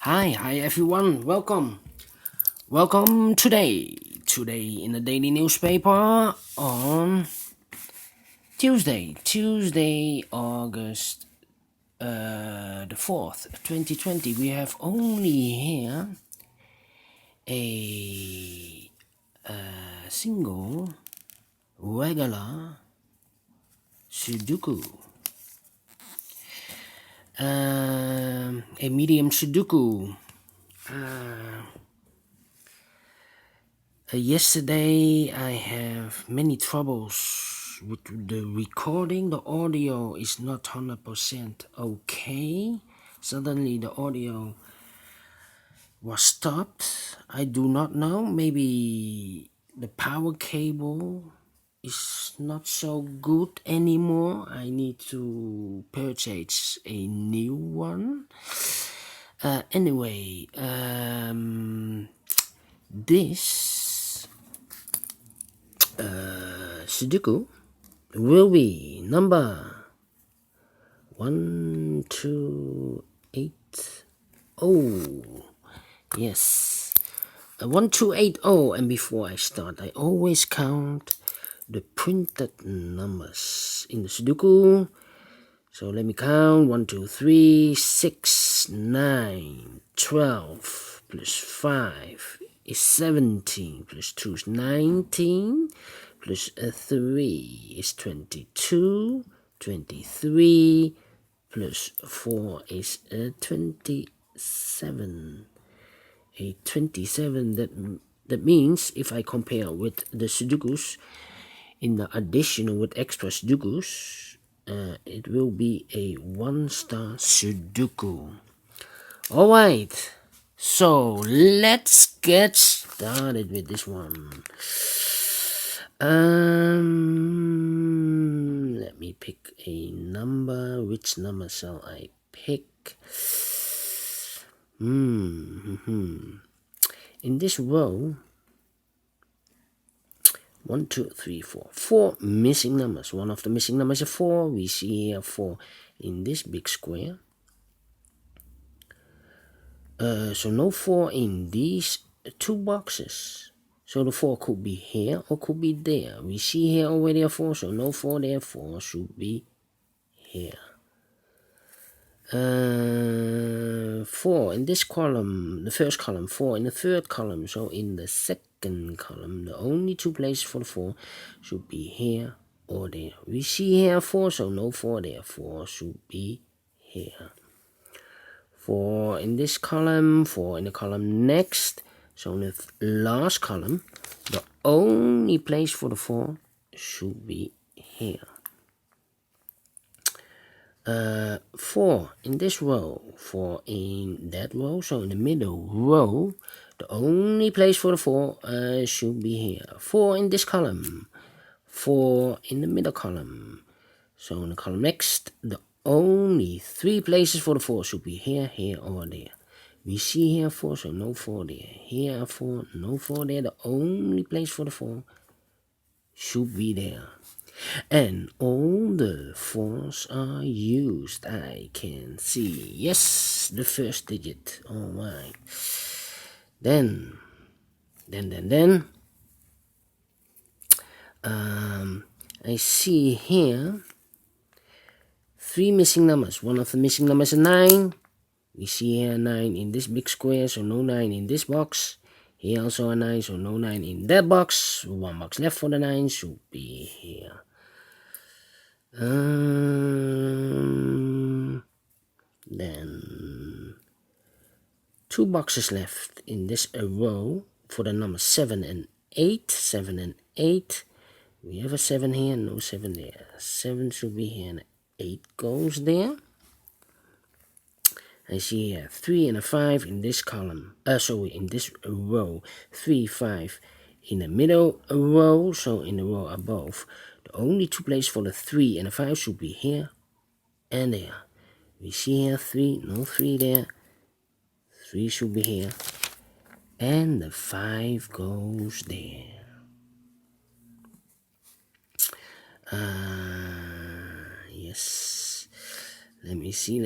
Hi everyone. Welcome today in the daily newspaper on Tuesday, August the 4th, 2020. We have only here a single regular Sudoku. A medium Sudoku. Yesterday I have many troubles with the recording. The audio is not 100% okay. Suddenly the audio was stopped. I do not know. Maybe the power cable is not so good anymore. I need to purchase a new one. Anyway, this Sudoku will be number 1280. Yes, 1280. And before I start, I always count the printed numbers in the Sudoku. So let me count 1, 2, 3, 6, 9, 12 plus 5 is 17 plus 2 is 19 plus 3 is 22, 23 plus 4 is 27. A 27, that means if I compare with the Sudokus in the additional with extra Sudokus, it will be a 1-star Sudoku. Alright, so let's get started with this one. Let me pick a number. Which number shall I pick? In this row, 1, 2, 3, 4. 4 missing numbers. One of the missing numbers is 4. We see here 4 in this big square. So no 4 in these two boxes. So the 4 could be here or could be there. We see here already a 4, so no 4 there. 4 should be here. 4 in this column, the first column, 4 in the third column. So in the second column, the only two places for the 4 should be here or there. We see here 4, so no 4 there. 4 should be here. 4 in this column, 4 in the column next. So in the last column, the only place for the 4 should be here. 4 in this row, 4 in that row. So in the middle row, the only place for the 4 should be here. 4 in this column, 4 in the middle column. So in the column next, the only 3 places for the 4 should be here, here, or there. We see here 4, so no 4 there. Here 4, no 4 there. The only place for the 4 should be there. And all the 4s are used. I can see. Yes, the first digit. Alright. Then. I see here 3 missing numbers. One of the missing numbers is 9. We see here 9 in this big square, so no 9 in this box. Here also a 9, so no 9 in that box. 1 box left for the 9 should be here. Then 2 boxes left in this row for the numbers 7 and 8. 7 and 8. We have a 7 here, no 7 there. 7 should be here and 8 goes there. I see here 3 and a 5 in this column. In this row. 3, 5 in the middle row. So in the row above, the only 2 places for the 3 and the 5 should be here and there. We see here 3, no 3 there. 3 should be here. And the 5 goes there. Yes. Let me see.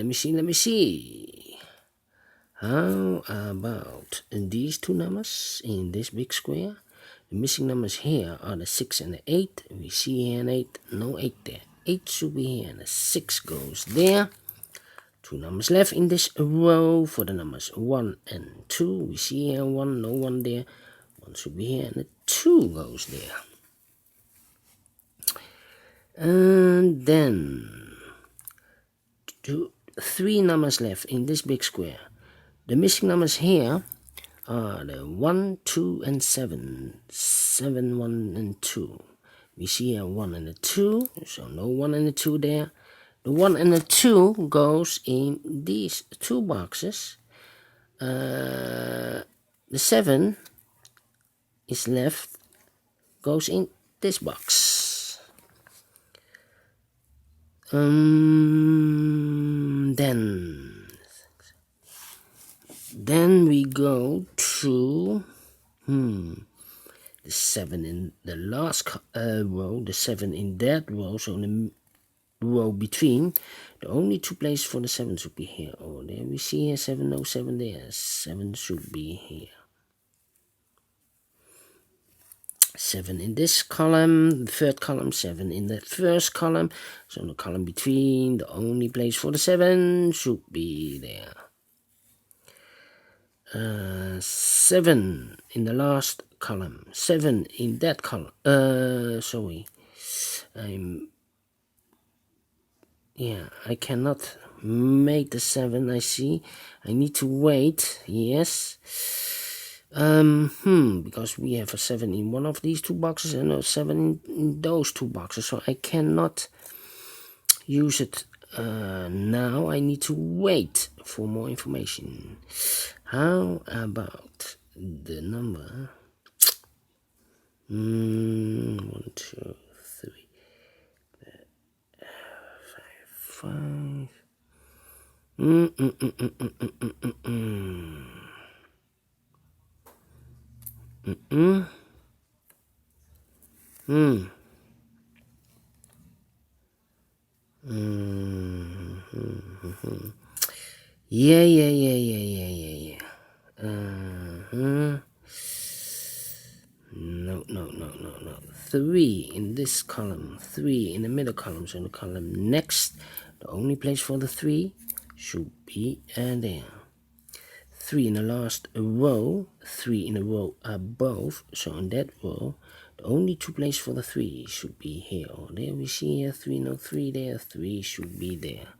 How about these two numbers in this big square? The missing numbers here are the 6 and the 8. We see here an 8, no 8 there. 8 should be here and the 6 goes there. Two numbers left in this row for the numbers 1 and 2. We see here 1, no 1 there. 1 should be here and the 2 goes there. And then 3 numbers left in this big square. The missing numbers here are the 1, 2, and 7. 7, 1, and 2. We see here 1 and a 2, so no 1 and a 2 there. The 1 and the 2 goes in these two boxes. The 7 is left, goes in this box. Then we go to the 7 in the last row, the 7 in that row, so in the row between. The only two places for the 7 should be here or there. We see here 7, no 7 there. 7 should be here. 7 in this column, the third column, 7 in the first column. So in the column between, the only place for the 7 should be there. 7 in the last column, 7 in that column. I cannot make the 7. I see. I need to wait. Yes. Because we have a 7 in one of these two boxes and a 7 in those two boxes, so I cannot use it now. I need to wait for more information. How about the number 1, 2, 3, 5, 5. Yeah. No. 3 in this column, 3 in the middle column, so the column next, the only place for the 3 should be there. 3 in the last row, 3 in the row above, so in that row, the only two places for the 3 should be here or there. We see here 3, no 3 there, 3 should be there.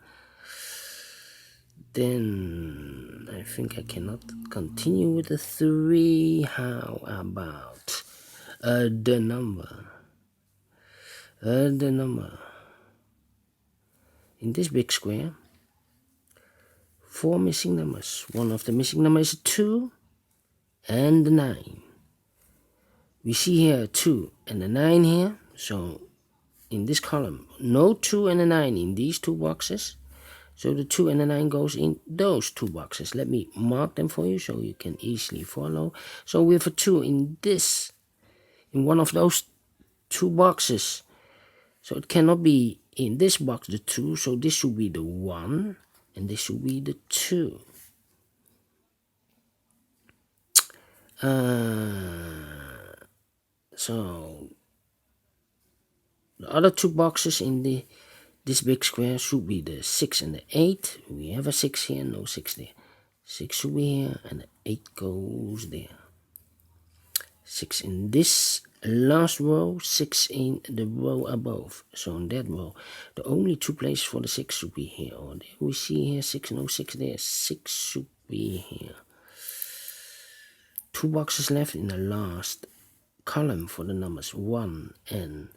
Then I think I cannot continue with the 3. How about the number? The number in this big square, 4 missing numbers. One of the missing numbers is 2 and the 9. We see here 2 and the 9 here. So in this column, no 2 and the 9 in these two boxes. So the 2 and the 9 goes in those two boxes. Let me mark them for you so you can easily follow. So we have a 2 in one of those two boxes. So it cannot be in this box, the 2. So this should be the 1 and this should be the 2. So the other two boxes in this big square should be the 6 and the 8. We have a 6 here, no 6 there. 6 should be here and the 8 goes there. 6 in this last row, 6 in the row above. So in that row, the only two places for the 6 should be here or there. We see here 6, no 6 there. 6 should be here. 2 boxes left in the last column for the numbers 1 and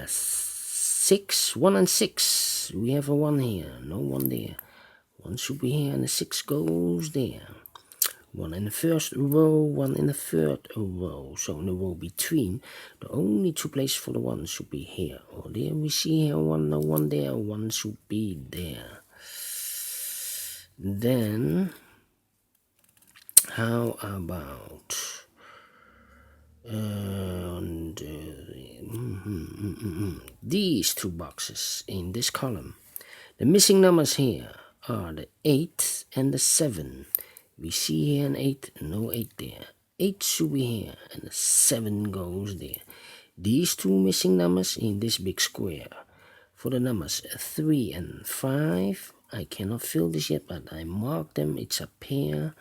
6. 1 and 6. We have a 1 here, no 1 there. 1 should be here and the 6 goes there. 1 in the first row, 1 in the third row. So in the row between, the only two places for the 1 should be here or there. We see here 1, no 1 there. 1 should be there. Then how about these two boxes in this column? The missing numbers here are the 8 and the 7. We see here an 8, no 8 there. 8 should be here, and the 7 goes there. These two missing numbers in this big square. For the numbers 3 and 5, I cannot fill this yet, but I marked them. It's a pair.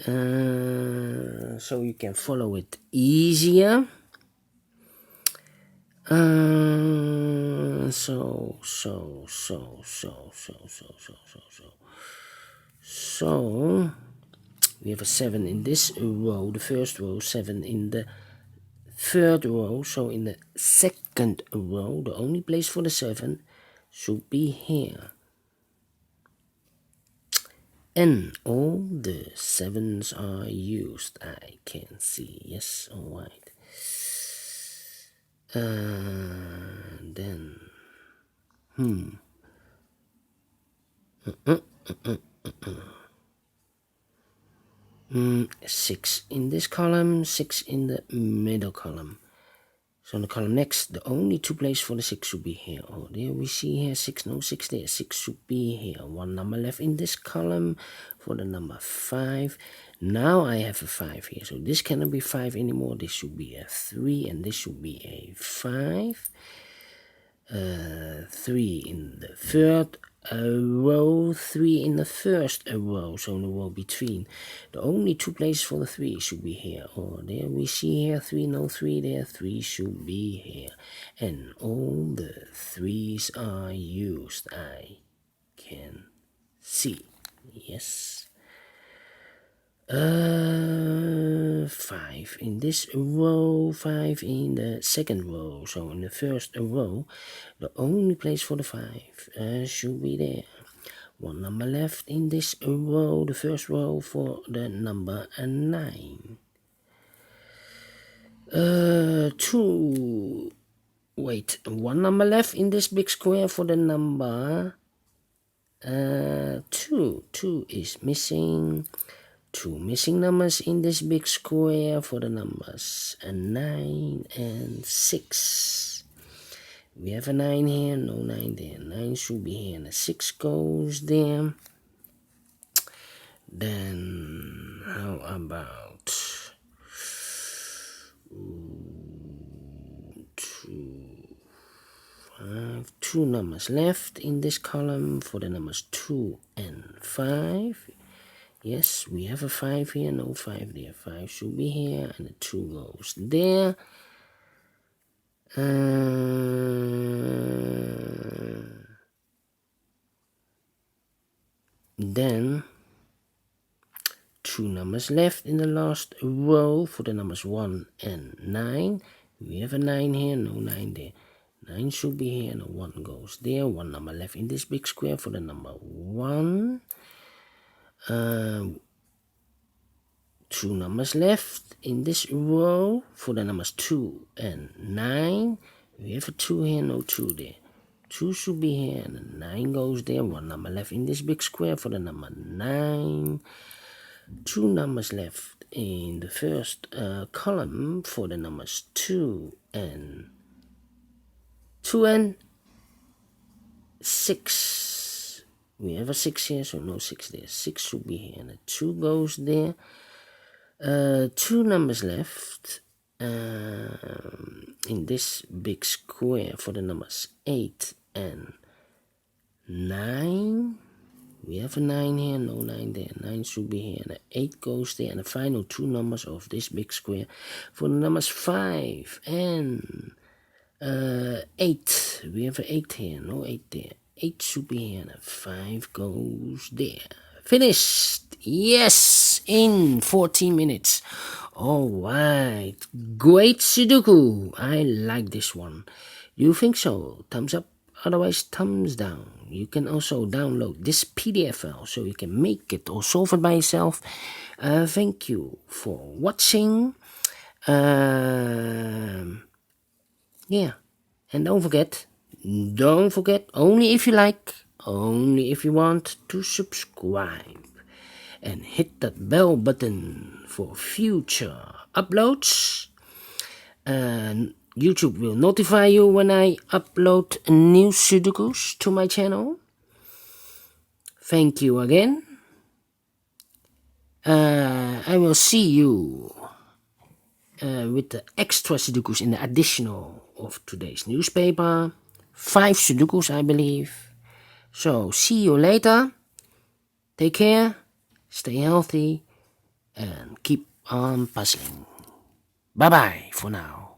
So you can follow it easier. So we have a 7 in this row, the first row, 7 in the third row. So in the second row, the only place for the 7 should be here. And all the 7s are used, I can see. Yes, alright. Then 6 in this column, 6 in the middle column. So in the column next, the only two places for the 6 should be here. Oh, there we see here 6, no 6 there. 6 should be here. One number left in this column for the number 5. Now I have a 5 here. So this cannot be 5 anymore. This should be a 3 and this should be a 5. 3 in the third row, 3 in the first row, so in the row between. The only two places for the 3 should be here. Or there we see here 3, no 3 there, 3 should be here. And all the 3s are used, I can see. Yes. 5 in this row, 5 in the second row. So in the first row, the only place for the 5 should be there. One number left in this row, the first row, for the number 9. 2. Wait, one number left in this big square for the number 2. 2 is missing. 2 missing numbers in this big square for the numbers 9 and 6. We have a 9 here, no 9 there. 9 should be here and a 6 goes there. Then how about 2 numbers left in this column for the numbers 2 and 5. Yes, we have a 5 here, no 5 there. 5 should be here, and the 2 goes there. Then 2 numbers left in the last row for the numbers 1 and 9. We have a 9 here, no 9 there. 9 should be here, and a 1 goes there. 1 number left in this big square for the number 1. 2 numbers left in this row for the numbers 2 and 9. We have a 2 here, no 2 there. 2 should be here, and a 9 goes there. 1 number left in this big square for the number 9. 2 numbers left in the first column for the numbers 2 and 6. We have a 6 here, so no 6 there. 6 should be here, and a 2 goes there. 2 numbers left in this big square for the numbers 8 and 9. We have a 9 here, no 9 there. 9 should be here, and an 8 goes there. And the final 2 numbers of this big square for the numbers 5 and 8. We have an 8 here, no 8 there. 8 should be here, and a 5 goes there. Finished! Yes! In 14 minutes. Alright. Great Sudoku. I like this one. You think so? Thumbs up. Otherwise, thumbs down. You can also download this PDF file so you can make it or solve it by yourself. Thank you for watching. Yeah. And don't forget, only if you like, only if you want, to subscribe. And hit that bell button for future uploads. And YouTube will notify you when I upload new Sudokus to my channel. Thank you again. I will see you with the extra Sudokus in the additional of today's newspaper. 5 Sudokus, I believe. So, see you later. Take care, stay healthy, and keep on puzzling. Bye-bye for now.